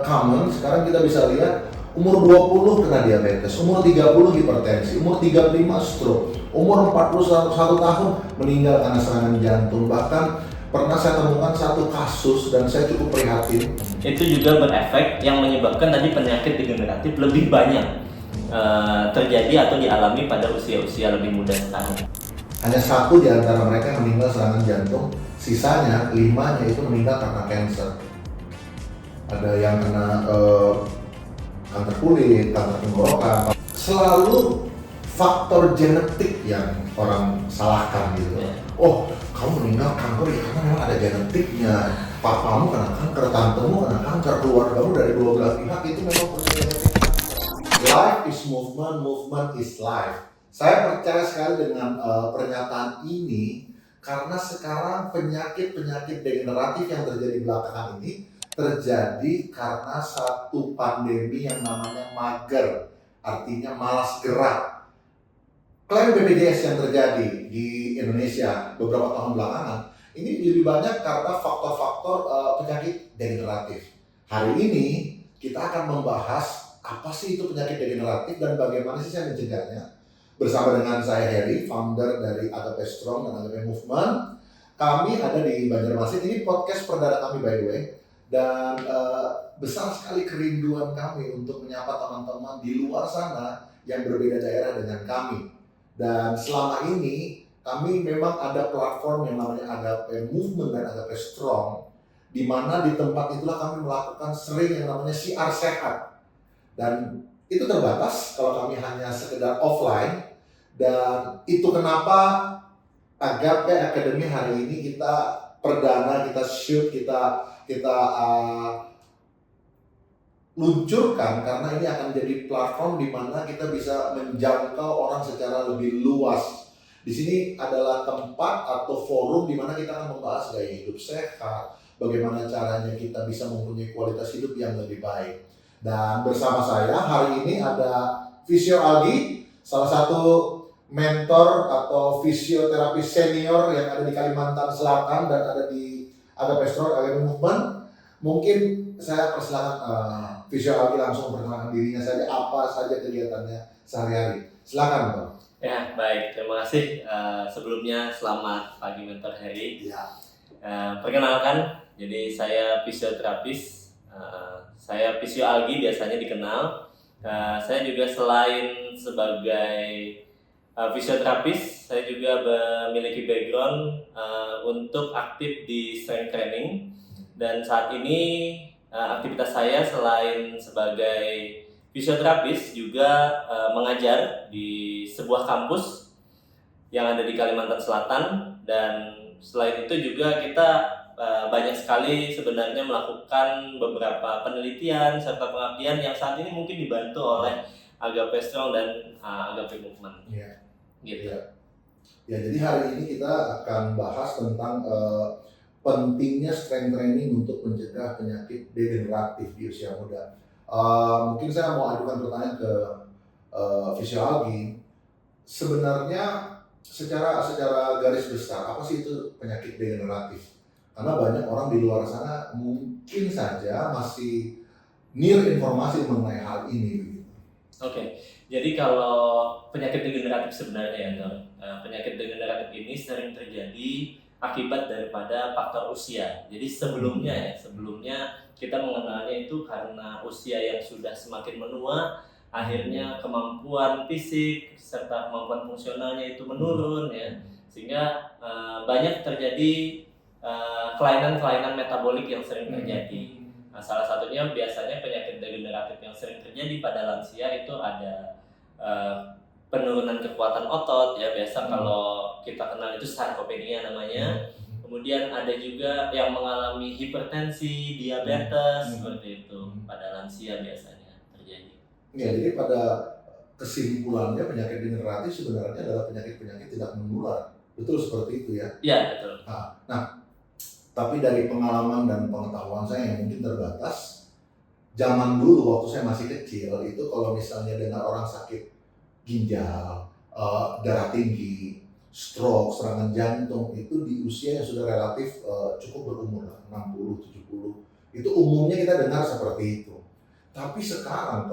common. Sekarang kita bisa lihat umur 20 kena diabetes, umur 30 hipertensi, umur 35 stroke, umur 41 tahun meninggal karena serangan jantung. Bahkan pernah saya temukan satu kasus dan saya cukup prihatin. Itu juga berefek yang menyebabkan tadi penyakit degeneratif lebih banyak terjadi atau dialami pada usia-usia lebih muda sekarang. Hanya satu di antara mereka yang meninggal serangan jantung, sisanya 5-nya itu meninggal karena cancer. Ada yang kena kanker kulit, kanker tenggorokan. Selalu faktor genetik yang orang salahkan gitu. Oh, kamu meninggal kanker ya karena memang ada genetiknya. Papamu kena kanker, tantemu kena kanker, keluargamu dari dua belah pihak itu memang punya genetik. Life is movement, movement is life. Saya percaya sekali dengan pernyataan ini karena sekarang penyakit-penyakit degeneratif yang terjadi belakangan ini terjadi karena satu pandemi yang namanya mager, artinya malas gerak. Klaim BPJS yang terjadi di Indonesia beberapa tahun belakangan ini lebih banyak karena faktor-faktor penyakit degeneratif. Hari ini kita akan membahas apa sih itu penyakit degeneratif dan bagaimana sih saya mencegahnya. Bersama dengan saya Heri, founder dari Agape Strong dan Agape Movement. Kami ada di Banjarmasin. Ini podcast perdana kami by the way. Dan besar sekali kerinduan kami untuk menyapa teman-teman di luar sana yang berbeda daerah dengan kami. Dan selama ini kami memang ada platform yang namanya Agape Movement dan Agape Strong, di mana di tempat itulah kami melakukan sering yang namanya siar sehat. Dan itu terbatas kalau kami hanya sekedar offline. Dan itu kenapa Agape Academy hari ini kita perdana, kita shoot, kita luncurkan karena ini akan jadi platform di mana kita bisa menjangkau orang secara lebih luas. Di sini adalah tempat atau forum di mana kita akan membahas gaya hidup sehat, bagaimana caranya kita bisa mempunyai kualitas hidup yang lebih baik. Dan bersama saya hari ini ada Fisio Algi, salah satu mentor atau fisioterapis senior yang ada di Kalimantan Selatan dan ada di Agape Strong, Agape Movement. Mungkin saya persilakan Fisio Algi langsung perkenalkan dirinya saja, apa saja kegiatannya sehari-hari. Silakan Bang. Ya, baik. Terima kasih. Sebelumnya selamat pagi Mentor Heri. Ya. Perkenalkan, jadi saya fisioterapis. Saya Fisio Algi biasanya dikenal. Saya juga selain sebagai fisioterapis, saya juga memiliki background untuk aktif di strength training. Dan saat ini aktivitas saya selain sebagai fisioterapis juga mengajar di sebuah kampus yang ada di Kalimantan Selatan. Dan selain itu juga kita banyak sekali sebenarnya melakukan beberapa penelitian serta pengabdian yang saat ini mungkin dibantu oleh Agape Strong dan Agape Movement. Iya. Gitu. Ya, jadi hari ini kita akan bahas tentang pentingnya strength training untuk mencegah penyakit degeneratif di usia muda. Mungkin saya mau ajukan pertanyaan ke Fisio Algi. Sebenarnya secara garis besar apa sih itu penyakit degeneratif? Karena banyak orang di luar sana mungkin saja masih nil informasi mengenai hal ini. Oke, jadi kalau penyakit degeneratif sebenarnya penyakit degeneratif ini sering terjadi akibat daripada faktor usia. Jadi sebelumnya kita mengenalnya itu karena usia yang sudah semakin menua, akhirnya kemampuan fisik serta kemampuan fungsionalnya itu menurun ya, sehingga banyak terjadi kelainan-kelainan metabolik yang sering terjadi. Nah, salah satunya biasanya penyakit degeneratif yang sering terjadi pada lansia itu ada penurunan kekuatan otot ya, biasa kalau kita kenal itu sarkopenia namanya. Kemudian ada juga yang mengalami hipertensi, diabetes seperti itu pada lansia biasanya terjadi. Ya, jadi pada kesimpulannya penyakit degeneratif sebenarnya adalah penyakit-penyakit tidak menular. Betul seperti itu ya? Iya, betul. Nah, tapi dari pengalaman dan pengetahuan saya yang mungkin terbatas, zaman dulu waktu saya masih kecil itu kalau misalnya dengar orang sakit ginjal, darah tinggi, stroke, serangan jantung itu di usia yang sudah relatif cukup berumur lah, 60, 70. Itu umumnya kita dengar seperti itu. Tapi sekarang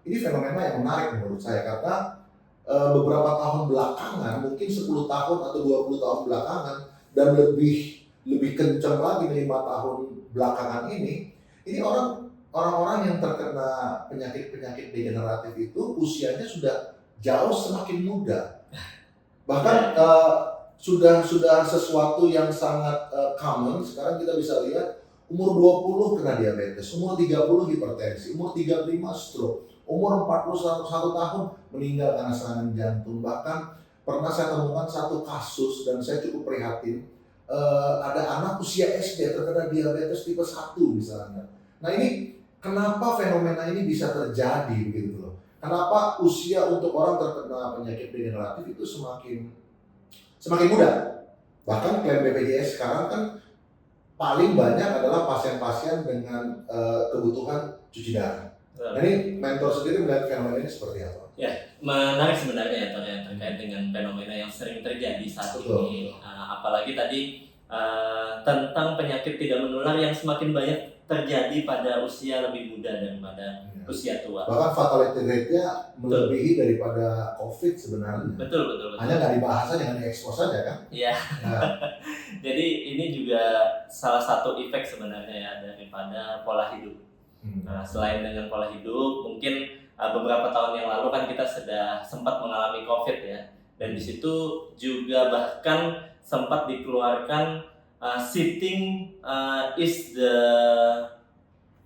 ini fenomena yang menarik menurut saya karena beberapa tahun belakangan, mungkin 10 tahun atau 20 tahun belakangan dan lebih kencang lagi 5 tahun belakangan ini orang-orang yang terkena penyakit-penyakit degeneratif itu usianya sudah jauh semakin muda. Bahkan sudah sesuatu yang sangat common. Sekarang kita bisa lihat umur 20 kena diabetes, umur 30 hipertensi, umur 35 stroke, umur 41 tahun meninggal karena serangan jantung. Bahkan pernah saya temukan satu kasus dan saya cukup prihatin, ada anak usia SD terkena diabetes tipe 1 misalnya. Nah ini kenapa fenomena ini bisa terjadi begitu loh? Kenapa usia untuk orang terkena penyakit degeneratif itu semakin muda? Bahkan klaim BPJS sekarang kan paling banyak adalah pasien-pasien dengan kebutuhan cuci darah. Nah ini mentor sendiri melihat fenomena ini seperti apa? Ya, menarik sebenarnya ya Ton, yang terkait dengan fenomena yang sering terjadi saat ini. Apalagi tadi tentang penyakit tidak menular yang semakin banyak terjadi pada usia lebih muda daripada usia tua. Bahkan fatality rate-nya melebihi daripada COVID sebenarnya. Betul. Hanya nggak dibahas aja, nggak diekspos saja kan? Iya. Jadi ini juga salah satu efek sebenarnya ya daripada pola hidup. Nah, selain dengan pola hidup, mungkin beberapa tahun yang lalu kan kita sudah sempat mengalami COVID ya, dan di situ juga bahkan sempat dikeluarkan sitting is the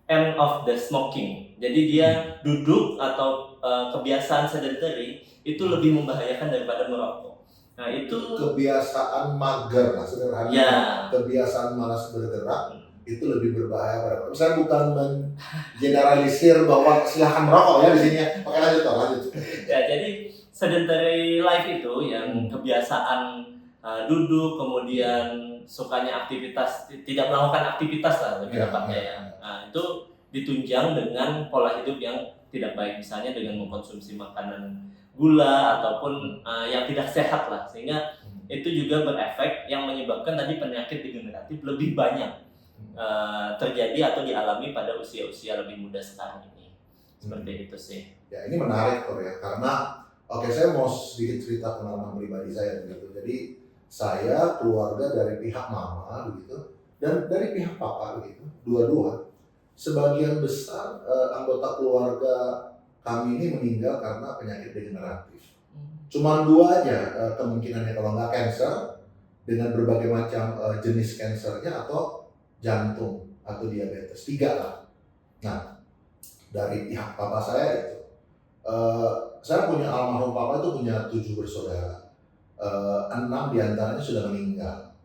end of the smoking. Jadi dia duduk atau kebiasaan sedentary itu lebih membahayakan daripada merokok. Nah itu kebiasaan mager lah sederhana. Ya. Kebiasaan malas bergerak itu lebih berbahaya pada. Saya bukan mengeneralisir bahwa silahkan merokok ya di sini ya. Oke lanjut. Ya jadi sedentary life itu yang kebiasaan duduk kemudian sukanya aktivitas tidak melakukan aktivitas lah lebih tepatnya ya. Nah itu ditunjang dengan pola hidup yang tidak baik, misalnya dengan mengkonsumsi makanan gula ataupun yang tidak sehat lah, sehingga itu juga berefek yang menyebabkan tadi penyakit degeneratif lebih banyak terjadi atau dialami pada usia-usia lebih muda sekarang ini. Seperti itu sih. Ya ini menarik kok ya, karena saya mau sedikit cerita pengalaman pribadi saya begitu. Jadi saya keluarga dari pihak mama begitu dan dari pihak papa begitu, dua-dua. Sebagian besar anggota keluarga kami ini meninggal karena penyakit degeneratif. Cuman 2 aja kemungkinannya kalau nggak cancer dengan berbagai macam jenis cancernya atau jantung atau diabetes, 3 lah. Nah dari pihak papa saya itu, saya punya almarhum papa itu punya 7 bersaudara, 6 diantaranya sudah meninggal.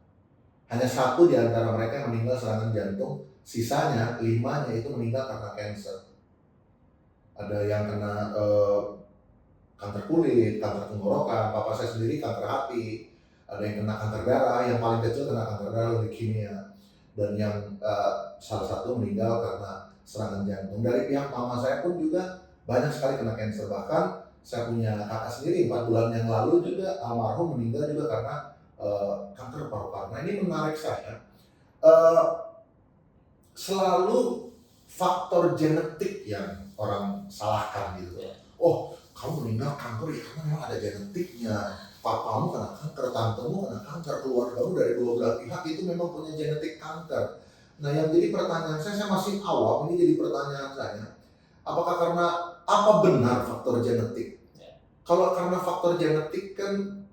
Hanya 1 diantara mereka yang meninggal serangan jantung, sisanya 5-nya itu meninggal karena cancer. Ada yang kena kanker kulit, kanker tenggorokan, papa saya sendiri kanker hati, ada yang kena kanker darah, yang paling kecil kena kanker darah leukemia, dan yang salah satu meninggal karena serangan jantung. Dari pihak mama saya pun juga banyak sekali kena cancer. Bahkan saya punya kakak sendiri 4 bulan yang lalu juga almarhum meninggal juga karena kanker paru-paru. Nah ini menarik saya. Selalu faktor genetik yang orang salahkan gitu. Oh, kamu meninggal kanker ya karena memang ada genetiknya. Papamu kena kanker, tantemu kena kanker, keluargamu dari 2 belah pihak itu memang punya genetik kanker. Nah yang jadi pertanyaan saya masih awam, ini jadi pertanyaan saya. Apakah karena apa benar faktor genetik? Kalau karena faktor genetik kan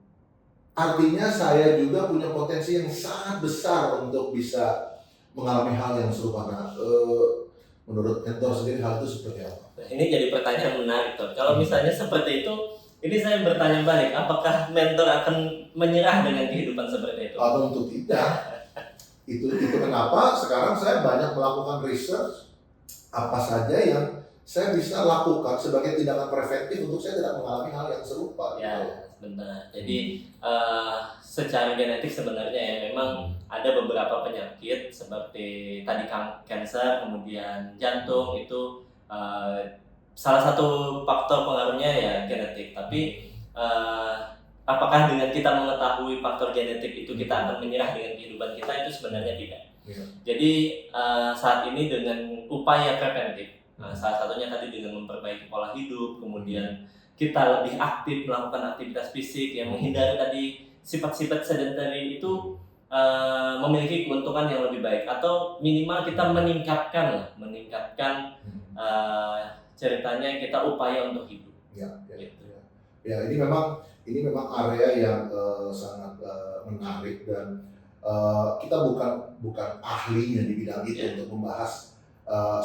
artinya saya juga punya potensi yang sangat besar untuk bisa mengalami hal yang serupa. Nah, menurut mentor sendiri hal itu seperti apa? Nah, ini jadi pertanyaan menarik tuh. Kalau misalnya seperti itu, ini saya bertanya balik, apakah mentor akan menyerah dengan kehidupan seperti itu? Atau tentu tidak. Itu kenapa sekarang saya banyak melakukan research apa saja yang saya bisa lakukan sebagai tindakan preventif untuk saya tidak mengalami hal yang serupa. Ya, benar. Jadi secara genetik sebenarnya ya memang ada beberapa penyakit seperti tadi kanker, kemudian jantung itu salah satu faktor pengaruhnya ya genetik. Tapi apakah dengan kita mengetahui faktor genetik itu kita akan menyerah dengan kehidupan kita, itu sebenarnya tidak. Jadi saat ini dengan upaya preventif Salah satunya tadi dengan memperbaiki pola hidup, kemudian kita lebih aktif melakukan aktivitas fisik yang menghindari tadi sifat-sifat sedentary itu memiliki keuntungan yang lebih baik, atau minimal kita meningkatkan ceritanya kita upaya untuk hidup. Gitu. Ini memang area yang sangat menarik, dan kita bukan ahlinya di bidang itu untuk membahas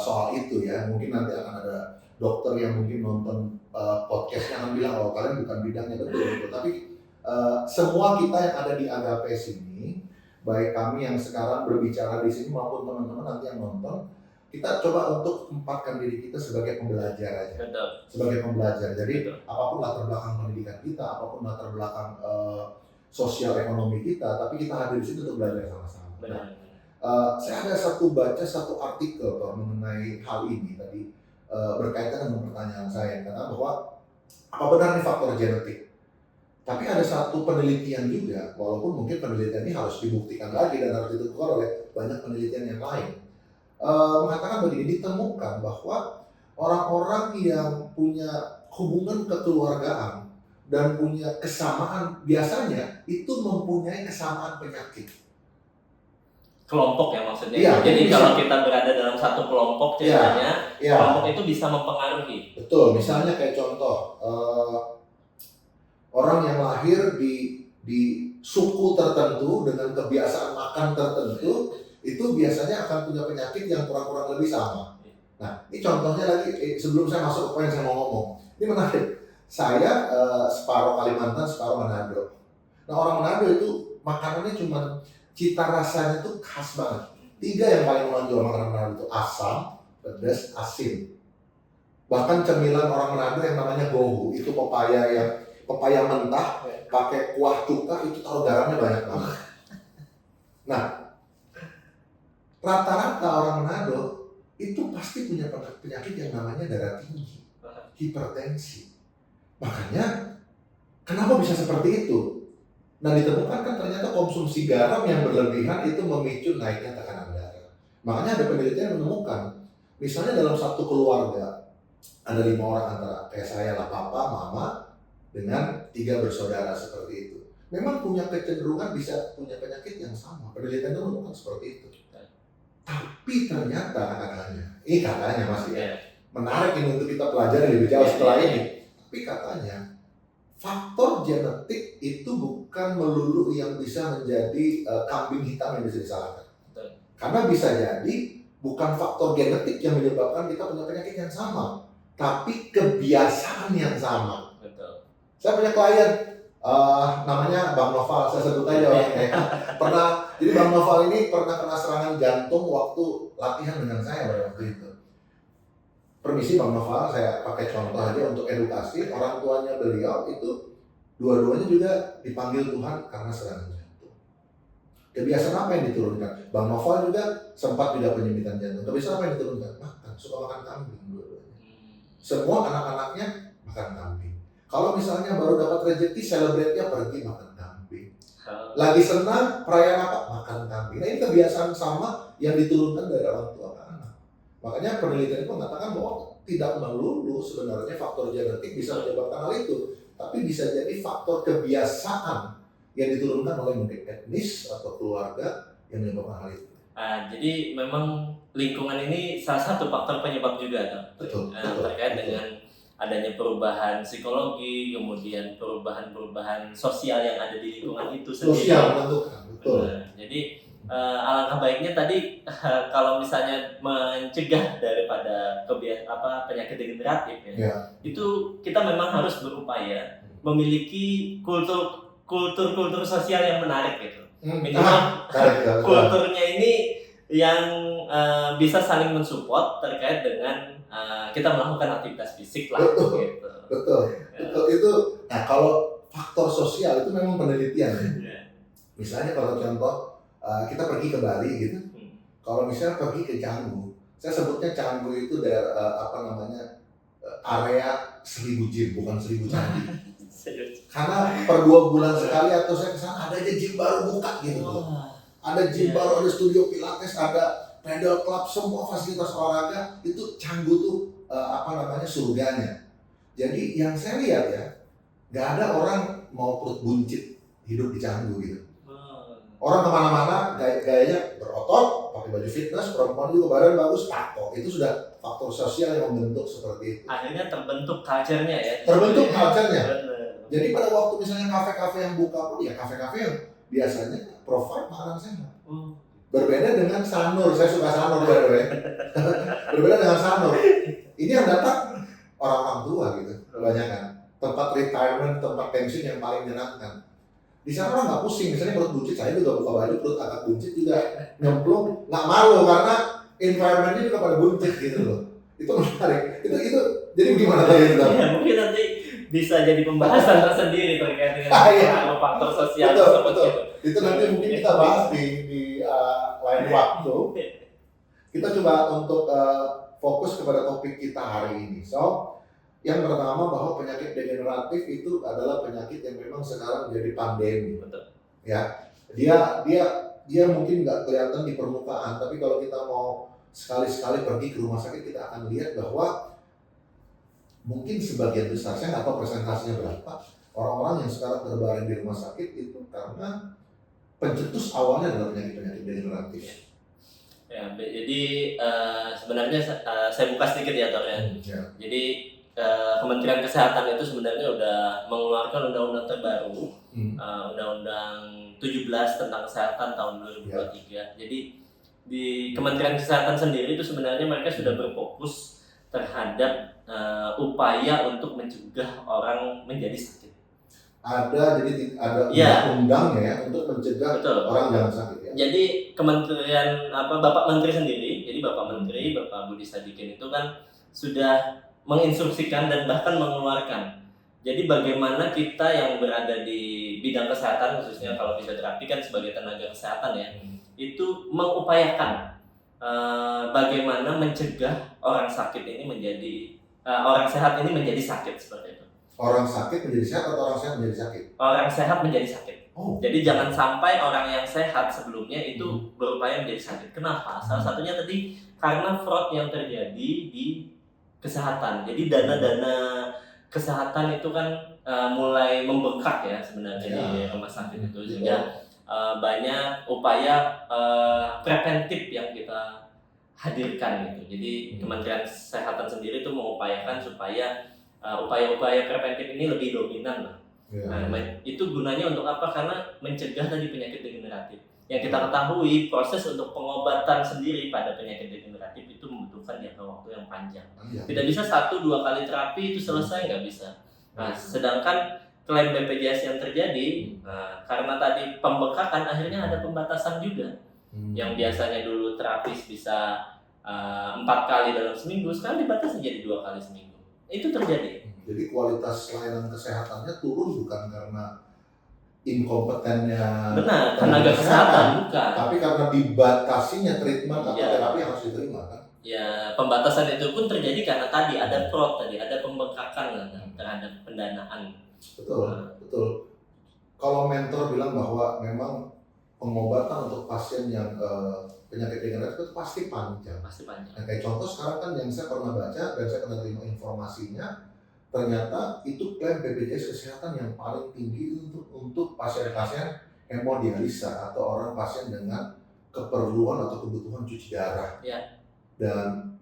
soal itu ya. Mungkin nanti akan ada dokter yang mungkin nonton podcastnya akan bilang, oh kalian bukan bidangnya, betul. Tapi semua kita yang ada di Agape sini, baik kami yang sekarang berbicara di sini maupun teman-teman nanti yang nonton, kita coba untuk tempatkan diri kita sebagai pembelajar aja. Betul. Sebagai pembelajar. Jadi Betul. apapun latar belakang pendidikan kita, apapun latar belakang sosial ekonomi kita, tapi kita hadir di situ untuk belajar sama-sama. Benar. Saya ada baca satu artikel mengenai hal ini tadi, berkaitan dengan pertanyaan saya, kata bahwa apa benar nih faktor genetik? Tapi ada satu penelitian juga, walaupun mungkin penelitian ini harus dibuktikan lagi dan harus ditukar oleh banyak penelitian yang lain, mengatakan begini, ditemukan bahwa orang-orang yang punya hubungan kekeluargaan dan punya kesamaan biasanya itu mempunyai kesamaan penyakit. Kelompok ya maksudnya. Iya, jadi bisa. Kalau kita berada dalam satu kelompok ceritanya, kelompok itu bisa mempengaruhi. Betul, misalnya kayak contoh, orang yang lahir di suku tertentu dengan kebiasaan makan tertentu, itu biasanya akan punya penyakit yang kurang-kurang lebih sama. Nah, ini contohnya lagi, sebelum saya masuk ke poin yang saya mau ngomong, ini menarik. Saya separuh Kalimantan, separuh Manado. Nah, orang Manado itu makanannya cuma cita rasanya tuh khas banget. 3 yang paling menonjol makanan Manado itu asam, pedas, asin. Bahkan cemilan orang Manado yang namanya gohu, itu pepaya mentah, pakai kuah cuka, itu taruh garamnya banyak banget. Nah, rata-rata orang Manado itu pasti punya penyakit yang namanya darah tinggi, hipertensi. Makanya, kenapa bisa seperti itu? Nah, ditemukan kan ternyata konsumsi garam yang berlebihan itu memicu naiknya tekanan darah. Makanya ada penelitian yang menemukan, misalnya dalam satu keluarga, ada 5 orang antara kayak saya lah, papa, mama, dengan 3 bersaudara seperti itu. Memang punya kecenderungan bisa punya penyakit yang sama. Penelitian itu menemukan seperti itu. Tapi ternyata katanya masih ya, menarik ini untuk kita pelajari lebih jauh setelah ini. Tapi katanya faktor genetik itu bukan melulu yang bisa menjadi kambing hitam yang bisa disalahkan. Karena bisa jadi bukan faktor genetik yang menyebabkan kita punya penyakit yang sama, tapi kebiasaan yang sama. Betul. Saya punya klien, namanya Bang Noval, saya sebut aja orangnya. Jadi Bang Noval ini pernah kena serangan jantung waktu latihan dengan saya pada waktu itu. Permisi Bang Noval, saya pakai contoh aja untuk edukasi. Orang tuanya beliau itu dua-duanya juga dipanggil Tuhan karena serangan jantung. Kebiasaan apa yang diturunkan? Bang Noval juga sempat juga penyempitan jantung. Kebiasaan apa yang diturunkan? Suka makan kambing dua-duanya. Semua anak-anaknya makan kambing. Kalau misalnya baru dapat rezeki, celebrate-nya pergi makan kambing. Lagi senang, perayaan apa? Makan kambing. Nah, ini kebiasaan sama yang diturunkan dari orang tua ke anak. Makanya penelitian itu mengatakan bahwa tidak melulu sebenarnya faktor genetik bisa menyebabkan hal itu, tapi bisa jadi faktor kebiasaan yang diturunkan oleh mungkin etnis atau keluarga yang menyebabkan hal itu. Jadi memang lingkungan ini salah satu faktor penyebab juga, betul, terkait dengan adanya perubahan psikologi, kemudian perubahan sosial yang ada di lingkungan itu sendiri. Sosial menentukan, betul. Jadi alangkah baiknya tadi kalau misalnya mencegah daripada penyakit degeneratif ya, itu kita memang harus berupaya memiliki kultur sosial yang menarik gitu. Minimal kulturnya ini yang bisa saling mensupport terkait dengan kita melakukan aktivitas fisik lah. Gitu. Betul. Itu. Nah, kalau faktor sosial itu memang penelitian. Misalnya kalau contoh kita pergi ke Bali gitu. Kalau misalnya pergi ke Canggu, saya sebutnya Canggu itu area 1000 jin, bukan 1000 candi. Karena per 2 bulan sekali atau saya kesana ada aja gym baru buka gitu. Ada gym baru, ada studio pilates, ada pedal club, semua fasilitas olahraga itu Canggu tuh surganya. Jadi yang saya lihat ya, nggak ada orang mau perut buncit hidup di Canggu gitu. Orang kemana-mana gayanya berotot, pakai baju fitness, perempuan juga badan bagus, tato. Itu sudah faktor sosial yang membentuk seperti itu. Akhirnya terbentuk culture-nya ya. Terbentuk culture-nya. Jadi pada waktu misalnya kafe-kafe yang buka pun ya kafe-kafe yang biasanya provide makanan sehat. Berbeda dengan Sanur, saya suka Sanur by the way. Berbeda dengan Sanur. Ini yang datang orang-orang tua gitu, kebanyakan. Tempat retirement, tempat pensiun yang paling menyenangkan. Di sana orang nggak pusing, misalnya perut buncit, saya juga buka baju perut agak buncit juga nyemplung, nggak malu karena environment-nya juga pada buncit gitu loh. Itu menarik. Itu jadi gimana tadi itu? Ya, mungkin nanti bisa jadi pembahasan tersendiri terkait dengan faktor sosial tersebut. Betul. Itu nanti mungkin kita bahas di lain waktu. Kita coba untuk fokus kepada topik kita hari ini. So, yang pertama bahwa penyakit degeneratif itu adalah penyakit yang memang sekarang menjadi pandemi. Betul. Ya, dia mungkin nggak kelihatan di permukaan, tapi kalau kita mau sekali-sekali pergi ke rumah sakit, kita akan lihat bahwa mungkin sebagian besar, saya nggak tahu presentasinya berapa, orang-orang yang sekarang terbaring di rumah sakit itu karena pencetus awalnya adalah penyakit-penyakit degeneratif. Ya, jadi sebenarnya saya buka sedikit ya, Tor ya. Jadi Kementerian Kesehatan itu sebenarnya udah mengeluarkan undang-undang terbaru, Undang-Undang 17 tentang kesehatan tahun 2023. Jadi di Kementerian Kesehatan sendiri itu sebenarnya mereka sudah berfokus terhadap upaya untuk mencegah orang menjadi sakit. Jadi ada undang-undangnya ya untuk mencegah orang jangan sakit ya. Jadi Kementerian Bapak Menteri sendiri, jadi Bapak Menteri Bapak Budi Sadikin itu kan sudah menginstruksikan dan bahkan mengeluarkan. Jadi bagaimana kita yang berada di bidang kesehatan, khususnya kalau fisioterapi kan sebagai tenaga kesehatan ya, itu mengupayakan bagaimana mencegah orang sakit ini menjadi orang sehat ini menjadi sakit seperti itu. Orang sakit menjadi sehat atau orang sehat menjadi sakit? Orang sehat menjadi sakit. Oh. Jadi jangan sampai orang yang sehat sebelumnya itu berupaya menjadi sakit. Kenapa? Salah satunya tadi karena fraud yang terjadi di kesehatan. Jadi dana-dana kesehatan itu kan mulai membengkak ya sebenarnya di rumah sakit itu, sehingga banyak upaya preventif yang kita hadirkan gitu. Jadi Kementerian Kesehatan sendiri itu mengupayakan supaya upaya-upaya preventif ini lebih dominan lah. Itu gunanya untuk apa? Karena mencegah tadi penyakit degeneratif. Yang kita ketahui proses untuk pengobatan sendiri pada penyakit degeneratif itu membutuhkan jangka waktu yang panjang. Tidak bisa 1-2 kali terapi itu selesai, nggak bisa. Nah, sedangkan klaim BPJS yang terjadi karena tadi pembengkakan akhirnya ada pembatasan juga. Yang biasanya dulu terapis bisa 4 kali dalam seminggu, sekarang dibatasi jadi 2 kali seminggu. Itu terjadi. Jadi kualitas layanan kesehatannya turun bukan karena inkompetennya tenaga kesehatan, bukan. Tapi karena dibatasinya treatment atau terapi yang harus diterima kan? Ya, pembatasan itu pun terjadi karena tadi ada fraud, ada pembengkakan terhadap pendanaan. Betul. Kalau mentor bilang bahwa memang pengobatan untuk pasien yang penyakit degeneratif itu pasti panjang. Nah, kayak contoh sekarang kan yang saya pernah baca dan saya pernah terima informasinya, ternyata itu klaim BPJS Kesehatan yang paling tinggi untuk pasien-pasien hemodialisa atau orang pasien dengan keperluan atau kebutuhan cuci darah. Dan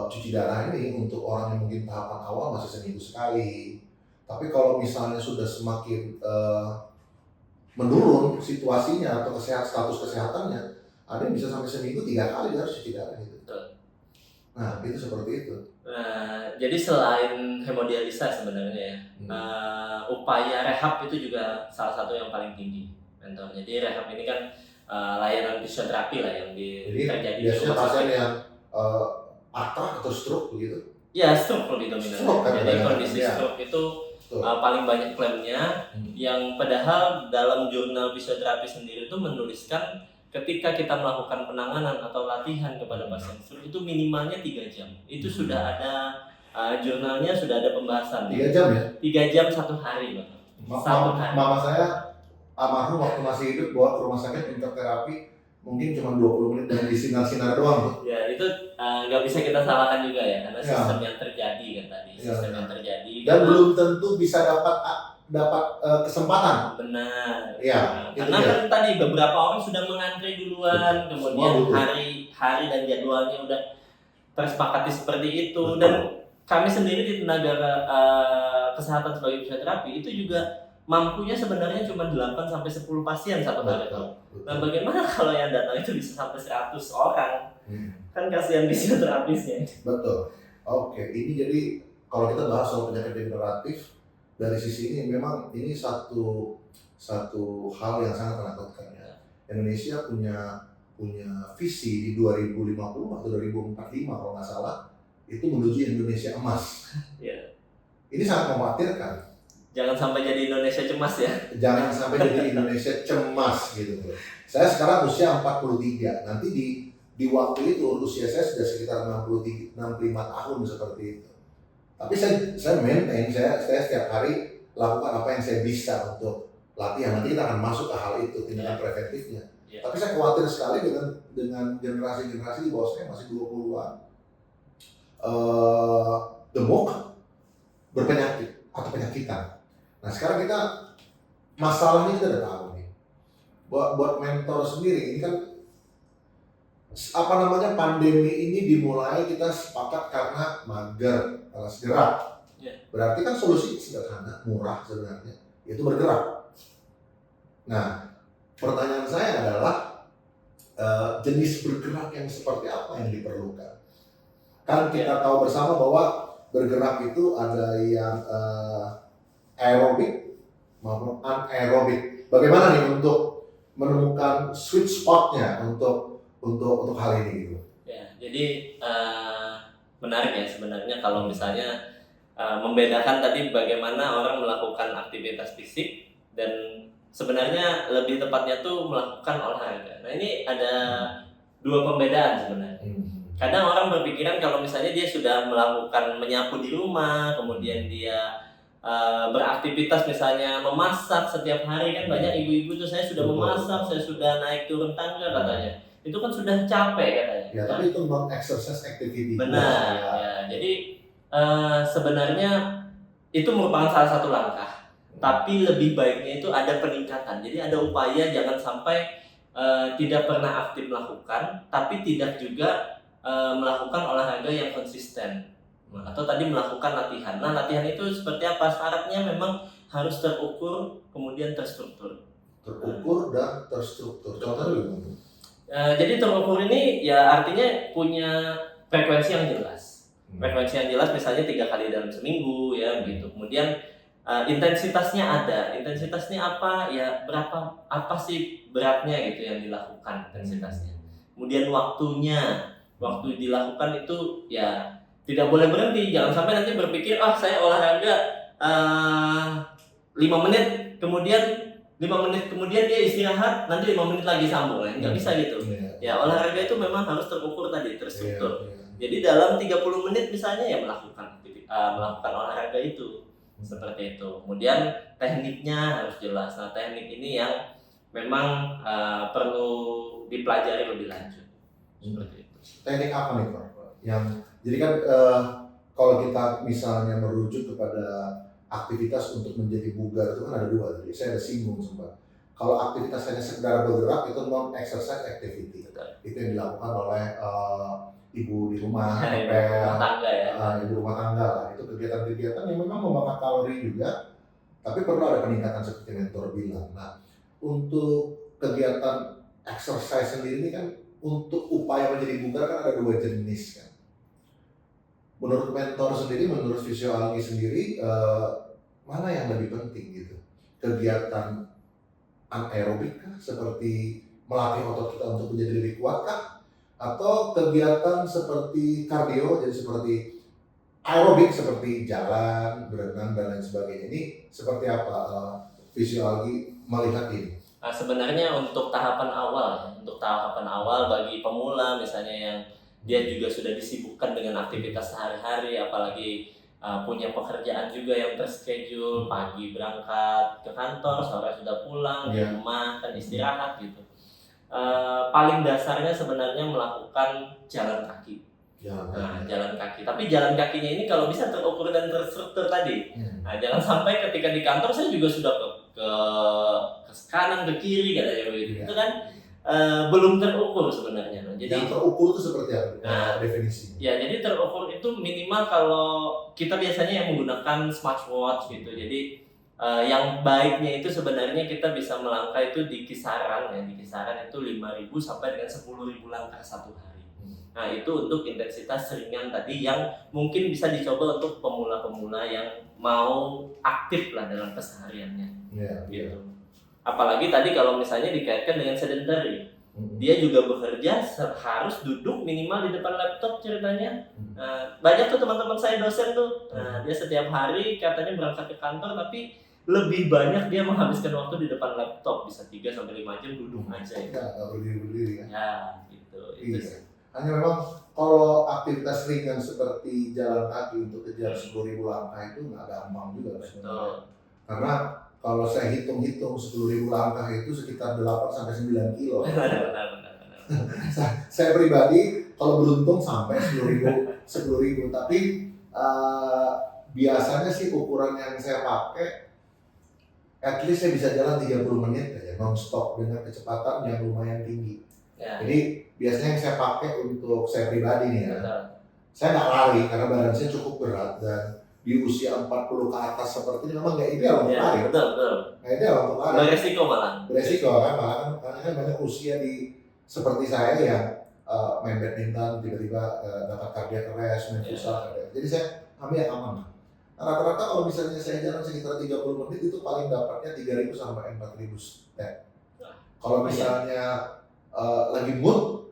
cuci darah ini untuk orang yang mungkin tahapan awal masih seminggu sekali. Tapi kalau misalnya sudah semakin menurun situasinya atau status kesehatannya, ada yang bisa sampai seminggu 3 kali harus cuci darah gitu. Nah, itu seperti itu. Jadi selain hemodialisa sebenarnya upaya rehab itu juga salah satu yang paling tinggi. Jadi rehab ini kan layanan fisioterapi lah yang terjadi. Biasanya pasien yang atak atau stroke begitu? Ya, stroke lebih dominan. Jadi kondisi stroke itu paling banyak klaimnya, yang padahal dalam jurnal fisioterapi sendiri itu menuliskan ketika kita melakukan penanganan atau latihan kepada pasien stroke itu minimalnya 3 jam. Itu sudah ada jurnalnya, sudah ada pembahasan. 3 jam ya? 3 jam 1 hari, Bang. 1 hari. Mama saya almarhum waktu masih hidup bawa ke rumah sakit untuk terapi, mungkin cuma 20 menit dan di sinar-sinar doang tuh. Ya itu nggak bisa kita salahkan juga ya, karena Ya. sistem yang terjadi kan tadi, Ya, sistem ya. yang terjadi. Dan karena- belum tentu bisa dapat kesempatan. Benar. Iya, Nah, itu karena dia. kan tadi beberapa orang sudah mengantri duluan, Betul. kemudian Semua butuh. hari dan jadwalnya udah tersepakati seperti itu. Betul. Dan kami sendiri di tenaga kesehatan sebagai fisioterapi itu juga mampunya sebenarnya cuma 8 sampai 10 pasien satu hari. Betul. Nah, bagaimana kalau yang datang itu bisa sampai 100 orang? Hmm. Kan kasihan fisioterapisnya. Betul. Oke, ini jadi kalau kita bahas soal penyakit degeneratif dari sisi ini memang ini satu hal yang sangat menakutkan ya. Indonesia punya visi di 2050 atau 2045 kalau nggak salah itu menuju Indonesia emas. Ya. Ini sangat mengkhawatirkan. Jangan sampai jadi Indonesia cemas ya. Jangan sampai jadi Indonesia cemas gitu. Saya sekarang usia 43. Nanti di waktu itu usia saya sudah sekitar 65 tahun seperti itu. Tapi saya maintain, saya setiap hari lakukan apa yang saya bisa untuk latihan. Nanti kita akan masuk ke hal itu, tindakan preventifnya. Ya. Tapi saya khawatir sekali dengan generasi-generasi di bawah saya masih 20-an. Gemuk, berpenyakit atau penyakitan. Nah sekarang kita masalahnya kita udah tahu nih. Buat mentor sendiri ini kan pandemi ini dimulai kita sepakat karena mager, malas gerak. Ya. Berarti kan solusi sederhana, murah sebenarnya, yaitu bergerak. Nah pertanyaan saya adalah jenis bergerak yang seperti apa yang diperlukan? Kan kita tahu bersama bahwa bergerak itu ada yang aerobik maupun anaerobik. Bagaimana nih untuk menemukan sweet spotnya untuk hal ini gitu? Ya, jadi menarik ya sebenarnya kalau misalnya membedakan tadi bagaimana orang melakukan aktivitas fisik dan sebenarnya lebih tepatnya tuh melakukan olahraga. Nah ini ada dua pembedaan sebenarnya. Kadang orang berpikiran kalau misalnya dia sudah melakukan menyapu di rumah, kemudian dia beraktivitas misalnya memasak setiap hari, kan banyak ibu-ibu tuh saya sudah memasak, saya sudah naik turun tangga katanya. Itu kan sudah capek katanya. Ya, tapi itu non exercise activity. Benar. Ya. Jadi sebenarnya itu merupakan salah satu langkah. Tapi lebih baiknya itu ada peningkatan. Jadi ada upaya jangan sampai tidak pernah aktif melakukan, tapi tidak juga melakukan olahraga yang konsisten. Atau tadi melakukan latihan. Nah, latihan itu seperti apa? Syaratnya memang harus terukur, kemudian terstruktur. Terukur dan terstruktur. Contohnya gimana? Jadi terukur ini ya artinya punya frekuensi yang jelas. Frekuensi yang jelas misalnya 3 kali dalam seminggu ya gitu. Kemudian intensitasnya ada. Intensitasnya apa? Ya apa sih beratnya gitu yang dilakukan intensitasnya. Kemudian waktu dilakukan itu ya tidak boleh berhenti. Jangan sampai nanti berpikir saya olahraga 5 menit kemudian dia istirahat, nanti 5 menit lagi sambung, nggak bisa gitu. Ya olahraga itu memang harus terukur tadi, terstruktur. Jadi dalam 30 menit misalnya ya melakukan olahraga itu seperti itu. Kemudian tekniknya harus jelas. Nah teknik ini yang memang perlu dipelajari lebih lanjut. Seperti itu. Teknik apa nih Pak? Jadi kan kalau kita misalnya merujuk kepada aktivitas untuk menjadi bugar itu kan ada dua. Jadi saya ada singgung sempat. Kalau aktivitas hanya sekedar bergerak itu non exercise activity. Itu yang dilakukan oleh ibu di rumah, ibu rumah tangga ya. Ibu rumah tangga lah. Itu kegiatan-kegiatan yang memang membakar kalori juga, tapi perlu ada peningkatan seperti mentor bilang. Nah, untuk kegiatan exercise sendiri ini kan untuk upaya menjadi bugar kan ada dua jenis kan. Menurut mentor sendiri, menurut fisiologi sendiri, mana yang lebih penting gitu? Kegiatan anaerobik kah? Seperti melatih otot kita untuk menjadi lebih kuat kah? Atau kegiatan seperti kardio, jadi seperti aerobik, seperti jalan, berenang, dan lain sebagainya. Ini seperti apa fisiologi melihat ini? Nah, sebenarnya untuk tahapan awal bagi pemula misalnya yang dia juga sudah disibukkan dengan aktivitas sehari-hari, apalagi punya pekerjaan juga yang terschedule, pagi berangkat ke kantor, sore sudah pulang, di rumah kan istirahat gitu. paling dasarnya sebenarnya melakukan jalan kaki. Jalan kaki. Tapi jalan kakinya ini kalau bisa terukur dan terstruktur tadi. Nah, jangan sampai ketika di kantor saya juga sudah ke kanan ke kiri katanya begitu. Itu kan belum terukur sebenarnya. Jadi yang terukur itu seperti apa definisinya? Ya, jadi terukur itu minimal kalau kita biasanya yang menggunakan smartwatch gitu. Jadi yang baiknya itu sebenarnya kita bisa melangkah itu di kisaran itu 5.000 sampai dengan 10.000 langkah satu hari. Nah, itu untuk intensitas ringan tadi yang mungkin bisa dicoba untuk pemula-pemula yang mau aktif lah dalam kesehariannya. Gitu. Apalagi tadi kalau misalnya dikaitkan dengan sedentary. Dia juga bekerja harus duduk minimal di depan laptop ceritanya. Banyak tuh teman-teman saya dosen tuh. Dia setiap hari katanya berangkat ke kantor tapi lebih banyak dia menghabiskan waktu di depan laptop, bisa 3-5 jam duduk aja. Nggak berdiri-berdiri kan? Ya, gitu. Iya. Hanya memang kalau aktivitas ringan seperti jalan kaki untuk kejar 10.000 langkah itu nggak gampang juga sebenarnya. Karena kalau saya hitung-hitung 10.000 langkah itu sekitar 8-9 kilo. Benar. Saya pribadi kalau beruntung sampai 10.000, tapi biasanya sih ukuran yang saya pakai at least saya bisa jalan 30 menit aja non-stop dengan kecepatan yang lumayan tinggi. Jadi biasanya yang saya pakai untuk saya pribadi nih ya. Saya nggak lari karena badan saya cukup berat dan di usia 40 ke atas seperti ini memang nggak ideal untuk lari. Betul. Nggak ideal untuk lari. Beresiko kan, karena kan banyak usia seperti saya yang main badminton tiba-tiba dapat cardiac arrest, main futsal. Jadi saya ambil yang aman. Rata-rata kalau misalnya saya jalan sekitar 30 menit itu paling dapatnya 3.000 sampai 4.000 step. Kalau misalnya lagi mood,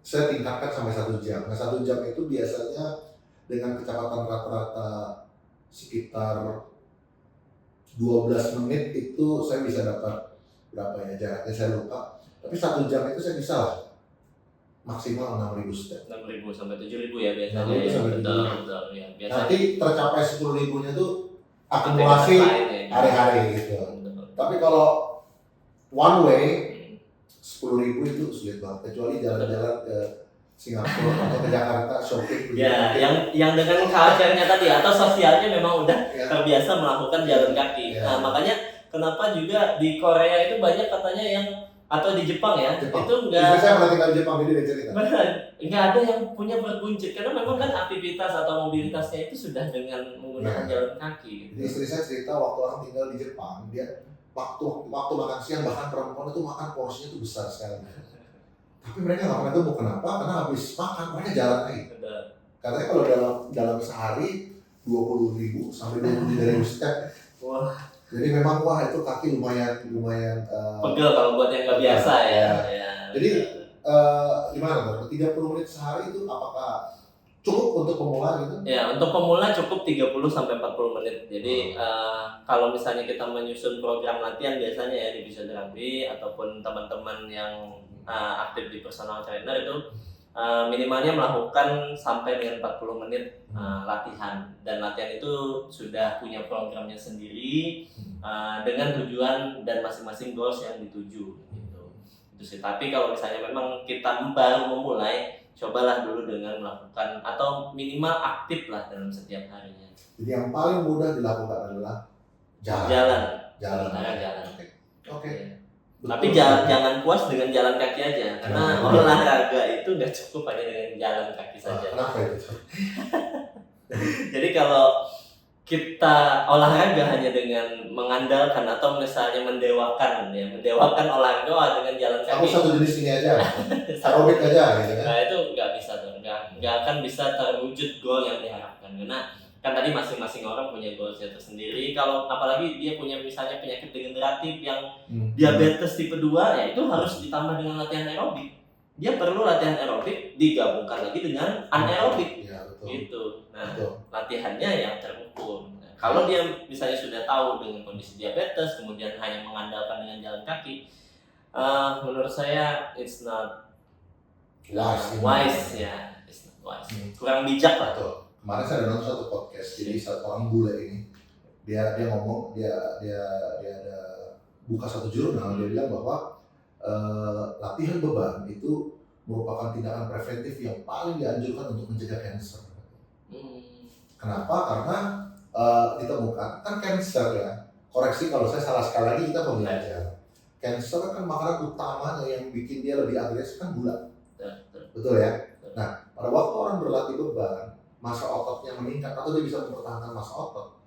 saya tingkatkan sampai 1 jam. Nah 1 jam itu biasanya dengan kecepatan rata-rata sekitar 12 menit itu saya bisa dapat berapa ya jaraknya saya lupa. Tapi 1 jam itu saya bisa lah maksimal 6.000 step. 6.000 sampai 7.000 ya biasanya. Betul ya. Biasanya. Nanti tercapai 10.000-nya tuh akumulasi hari-hari gitu. Tapi kalau one way 10.000 itu sulit banget, kecuali jalan-jalan ke Singapura atau ke Jakarta shopping. Ya, yang dengan culture-nya tadi atau sosialnya memang udah terbiasa melakukan jalan kaki. Nah, makanya kenapa juga di Korea itu banyak katanya yang atau di Jepang ya, itu enggak. Saya pernah tinggal di Jepang, jadi cerita. Benar, enggak ada yang punya berbuncit karena memang kan aktivitas atau mobilitasnya itu sudah dengan menggunakan jalan kaki. Jadi istri saya cerita waktu orang tinggal di Jepang, dia waktu makan siang bahkan perempuan itu makan porsinya itu besar sekali. Tapi mereka nggak pernah gemuk, kenapa? Karena habis makan mereka jalan lagi. Katanya kalau dalam sehari 20.000 sampai 23.000 step. Wah. Jadi memang itu kaki lumayan pegel kalau buat yang nggak biasa ya. Jadi gimana? 30 menit sehari itu apakah cukup untuk pemula gitu? Ya, untuk pemula cukup 30 sampai 40 menit. Jadi kalau misalnya kita menyusun program latihan biasanya ya di fisioterapi ataupun teman-teman yang aktif di personal trainer itu minimalnya melakukan sampai dengan 40 menit latihan, dan latihan itu sudah punya programnya sendiri dengan tujuan dan masing-masing goals yang dituju gitu. Itu sih. Tapi kalau misalnya memang kita baru memulai, cobalah dulu dengan melakukan atau minimal aktif lah dalam setiap harinya. Jadi yang paling mudah dilakukan adalah jalan. Oke. Tapi jangan puas dengan jalan kaki aja, karena olahraga itu nggak cukup hanya dengan jalan kaki saja. Kenapa itu? Jadi kalau kita olahraga hanya dengan mengandalkan atau misalnya mendewakan olahraga dengan jalan kaki. Aku satu jenis ini aja, aerobik aja gitu kan? Nah itu nggak bisa tuh, nggak akan bisa terwujud goal yang diharapkan, karena kan tadi masing-masing orang punya goalsnya tersendiri. Kalau apalagi dia punya misalnya penyakit degeneratif yang diabetes tipe 2, ya itu harus ditambah dengan latihan aerobik. Dia perlu latihan aerobik digabungkan lagi dengan anaerobik. Gitu. Nah, latihannya yang terukur. Nah, kalau dia misalnya sudah tahu dengan kondisi diabetes, kemudian hanya mengandalkan dengan jalan kaki, menurut saya it's not wise ya, it's not wise. Kurang bijak lah tuh. Kemarin saya ada nonton satu podcast, jadi satu orang bule ini dia ngomong dia ada buka satu jurnal, dia bilang bahwa latihan beban itu merupakan tindakan preventif yang paling dianjurkan untuk mencegah kanker. Kenapa? Karena ditemukan kan kanker ya. Koreksi kalau saya salah sekali lagi, kita pembelajar. Kanker kan makanan utamanya yang bikin dia lebih agresif kan gula. Betul ya? Nah, pada waktu orang berlatih beban, massa ototnya meningkat atau dia bisa mempertahankan massa otot.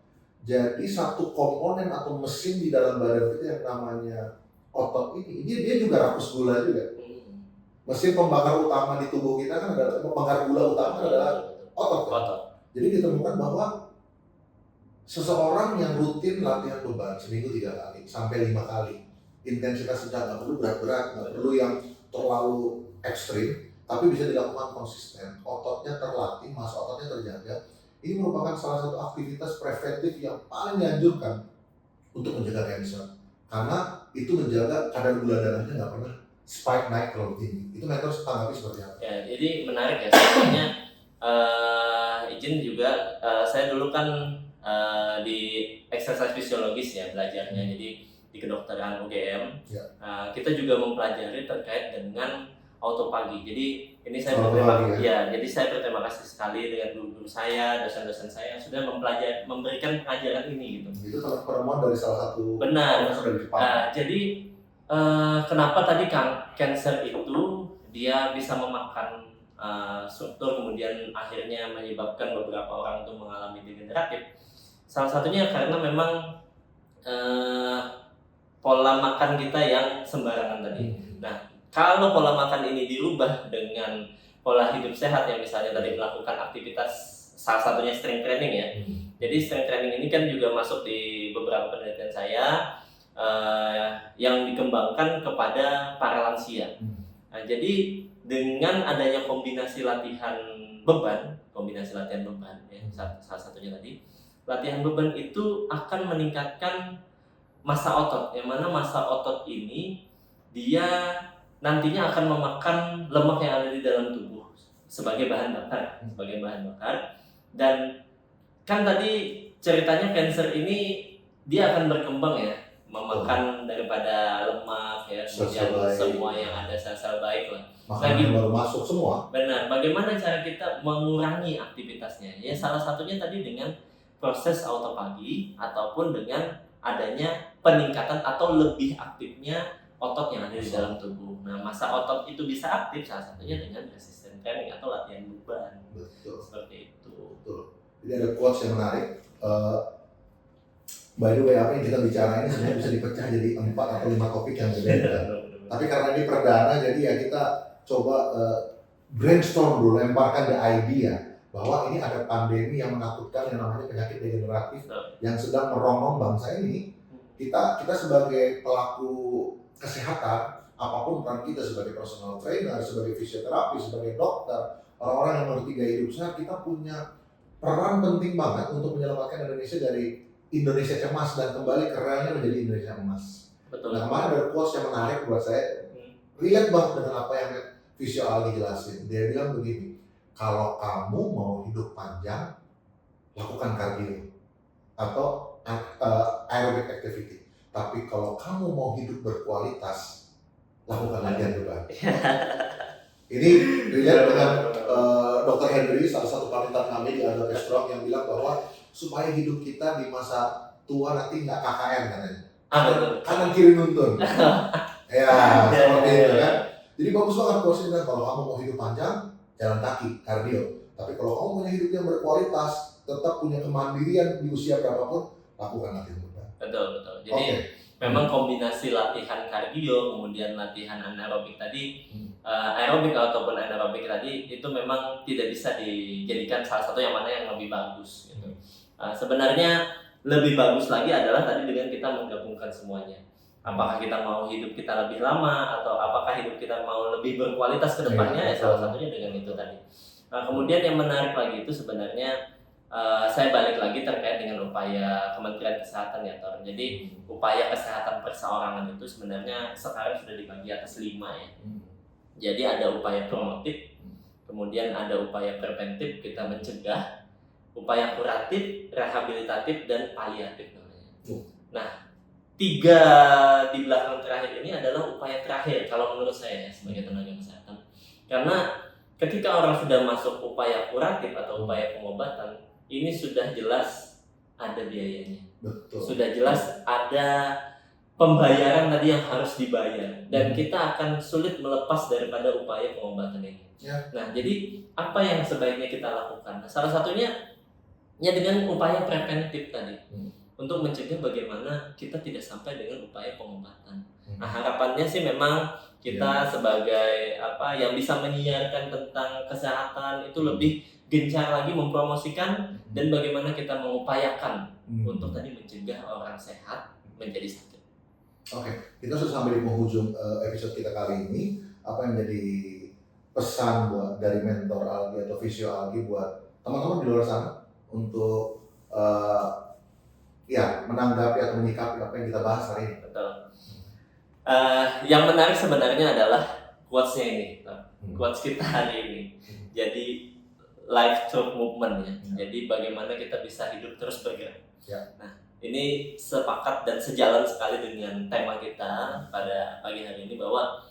Jadi satu komponen atau mesin di dalam badan kita yang namanya otot ini, dia juga rakus gula juga. Mesin pembakar utama di tubuh kita kan adalah pembakar gula utama adalah otot. Jadi ditemukan bahwa seseorang yang rutin latihan beban seminggu 3 kali sampai 5 kali, intensitas sedang, nggak perlu berat-berat, nggak perlu yang terlalu ekstrim, tapi bisa dilakukan konsisten, ototnya terlatih, massa ototnya terjaga. Ini merupakan salah satu aktivitas preventif yang paling dianjurkan untuk mencegah kanker, karena itu menjaga kadar gula darahnya nggak pernah spike naik terlalu tinggi. Itu metode tanggapi seperti apa? Ya, jadi menarik ya, sebenarnya izin juga saya dulu kan di exercise fisiologis ya belajarnya, jadi di kedokteran UGM ya. Kita juga mempelajari terkait dengan autopagi. Jadi ini saya jadi saya berterima kasih sekali dengan guru-guru saya, dosen-dosen saya yang sudah memberikan pengajaran ini gitu. Itu penemuan dari salah satu profesor dari Jepang. Jadi kenapa tadi kanker itu dia bisa memakan struktur, kemudian akhirnya menyebabkan beberapa orang itu mengalami degeneratif. Salah satunya karena memang pola makan kita yang sembarangan tadi. Nah, kalau pola makan ini dirubah dengan pola hidup sehat yang misalnya tadi melakukan aktivitas, salah satunya strength training ya. Jadi strength training ini kan juga masuk di beberapa penelitian saya yang dikembangkan kepada para lansia. Nah, jadi dengan adanya kombinasi latihan beban ya, salah satunya tadi latihan beban itu akan meningkatkan massa otot, yang mana massa otot ini dia nantinya akan memakan lemak yang ada di dalam tubuh sebagai bahan bakar, dan kan tadi ceritanya kanker ini dia akan berkembang ya, memakan daripada lemak ya, kemudian semua yang ada sel-sel baik lah. Makanan baru masuk semua. Benar. Bagaimana cara kita mengurangi aktivitasnya? Ya salah satunya tadi dengan proses autopagi ataupun dengan adanya peningkatan atau lebih aktifnya otot yang ada di dalam tubuh. Nah, massa otot itu bisa aktif salah satunya dengan resistance training atau latihan beban. Betul. Seperti itu. Betul. Jadi ada quotes yang menarik. By the way, apa yang kita bicara ini sebenarnya bisa dipecah jadi 4 atau 5 topik yang berbeda. Tapi karena ini perdana, jadi ya kita coba brainstorm dulu, lemparkan the idea bahwa ini ada pandemi yang menakutkan yang namanya penyakit degeneratif yang sedang merongrong bangsa ini. Kita sebagai pelaku kesehatan, apapun peran kita sebagai personal trainer, sebagai fisioterapi, sebagai dokter, orang-orang yang mengerti gaya hidup sehat, kita punya peran penting banget untuk menyelamatkan Indonesia dari Indonesia cemas dan kembali ke realnya menjadi Indonesia emas. Betul. Nah, kemarin ada quotes yang menarik buat saya, relate banget dengan apa yang Fisio Aldi jelasin. Dia bilang begini, kalau kamu mau hidup panjang, lakukan cardio atau aerobic activity. Tapi kalau kamu mau hidup berkualitas, lakukan latihan beban. Ini relate dengan Dr. Henry, salah satu panutan kami di Adult Strong, yang bilang bahwa supaya hidup kita di masa tua nanti nggak KKN katanya. Kanan kiri nuntun. Ya, seperti itu kan. Jadi bagus banget posisinya, kalau kamu mau hidup panjang, jalan kaki, kardio. Tapi kalau kamu punya hidup yang berkualitas, tetap punya kemandirian di usia berapapun, lakukan latihan beban. Betul. Jadi memang kombinasi latihan kardio, kemudian latihan anaerobik tadi, aerobik ataupun anaerobik tadi itu memang tidak bisa dijadikan salah satu yang mana yang lebih bagus gitu. Sebenarnya lebih bagus lagi adalah tadi dengan kita menggabungkan semuanya. Apakah kita mau hidup kita lebih lama atau apakah hidup kita mau lebih berkualitas ke depannya, ya salah satunya dengan itu tadi. Nah, kemudian yang menarik lagi itu sebenarnya saya balik lagi terkait dengan upaya Kementerian Kesehatan ya Tor. Jadi upaya kesehatan perseorangan itu sebenarnya sekarang sudah dibagi atas 5 ya. Jadi ada upaya promotif, kemudian ada upaya preventif, kita mencegah, upaya kuratif, rehabilitatif, dan paliatif namanya. Nah, 3 di belakang terakhir ini adalah upaya terakhir kalau menurut saya ya, sebagai tenaga kesehatan. Karena ketika orang sudah masuk upaya kuratif atau upaya pengobatan, ini sudah jelas ada biayanya. Betul. Sudah jelas ada pembayaran tadi yang harus dibayar, dan kita akan sulit melepas daripada upaya pengobatan ini. Ya. Nah, jadi apa yang sebaiknya kita lakukan? Nah, salah satunya ya dengan upaya preventif tadi. Untuk mencegah bagaimana kita tidak sampai dengan upaya pengobatan. Nah, harapannya sih memang kita sebagai yang bisa menyiarkan tentang kesehatan itu lebih gencar lagi mempromosikan dan bagaimana kita mengupayakan untuk tadi mencegah orang sehat menjadi sakit. Oke, kita sudah sampai di penghujung episode kita kali ini. Apa yang jadi pesan buat dari mentor Algi atau Visio Algi buat teman-teman di luar sana untuk menanggapi atau menyikapi apa yang kita bahas hari ini? Betul. Yang menarik sebenarnya adalah quotes-nya ini, quotes kita hari ini. Jadi life through movement ya. Jadi bagaimana kita bisa hidup terus bergerak. Ya. Nah, ini sepakat dan sejalan sekali dengan tema kita pada pagi hari ini bahwa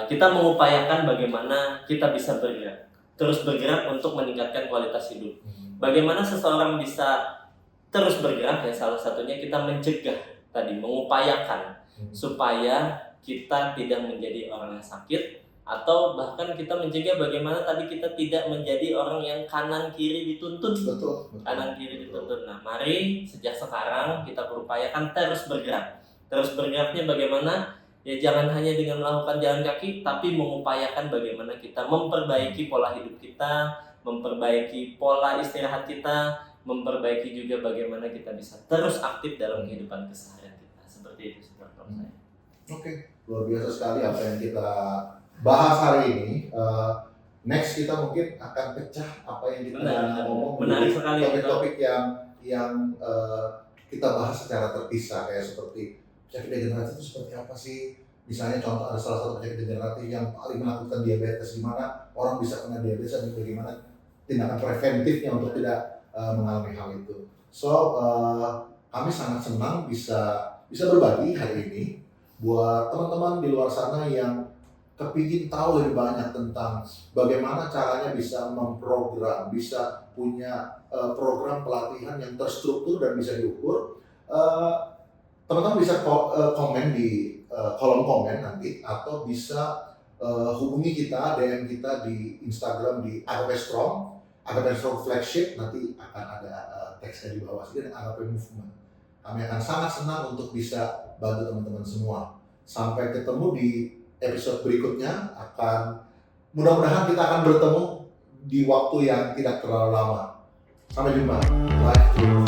kita mengupayakan bagaimana kita bisa bergerak, terus bergerak untuk meningkatkan kualitas hidup. Bagaimana seseorang bisa terus bergerak ya, salah satunya kita mencegah tadi, mengupayakan supaya kita tidak menjadi orang yang sakit, atau bahkan kita mencegah bagaimana tadi kita tidak menjadi orang yang kanan kiri dituntut. Betul. Kanan kiri dituntut. Nah, mari sejak sekarang kita berupayakan terus bergerak. Terus bergeraknya bagaimana? Ya jangan hanya dengan melakukan jalan kaki, tapi mengupayakan bagaimana kita memperbaiki pola hidup kita, memperbaiki pola istirahat kita, memperbaiki juga bagaimana kita bisa terus aktif dalam kehidupan keseharian kita. Seperti itu seperti saya. Oke, luar biasa sekali apa yang kita bahas hari ini. Next kita mungkin akan pecah apa yang kita ngomong, menarik sekali topik-topik yang kita bahas secara terpisah, kayak seperti penyakit degeneratif itu seperti apa sih? Misalnya contoh ada salah satu penyakit degeneratif yang paling menakutkan, diabetes. Gimana orang bisa kena diabetes dan bagaimana tindakan preventifnya untuk tidak mengalami hal itu. So kami sangat senang bisa berbagi hari ini buat teman-teman di luar sana yang kepingin tahu lebih banyak tentang bagaimana caranya bisa memprogram, bisa punya program pelatihan yang terstruktur dan bisa diukur. Teman-teman bisa komen di kolom komen nanti, atau bisa hubungi kita, DM kita di Instagram di Agape Strong Flagship. Nanti akan ada teksnya di bawah sini, dan Agape Movement. Kami akan sangat senang untuk bisa bantu teman-teman semua. Sampai ketemu di episode berikutnya. Mudah-mudahan kita akan bertemu di waktu yang tidak terlalu lama. Sampai jumpa. Bye.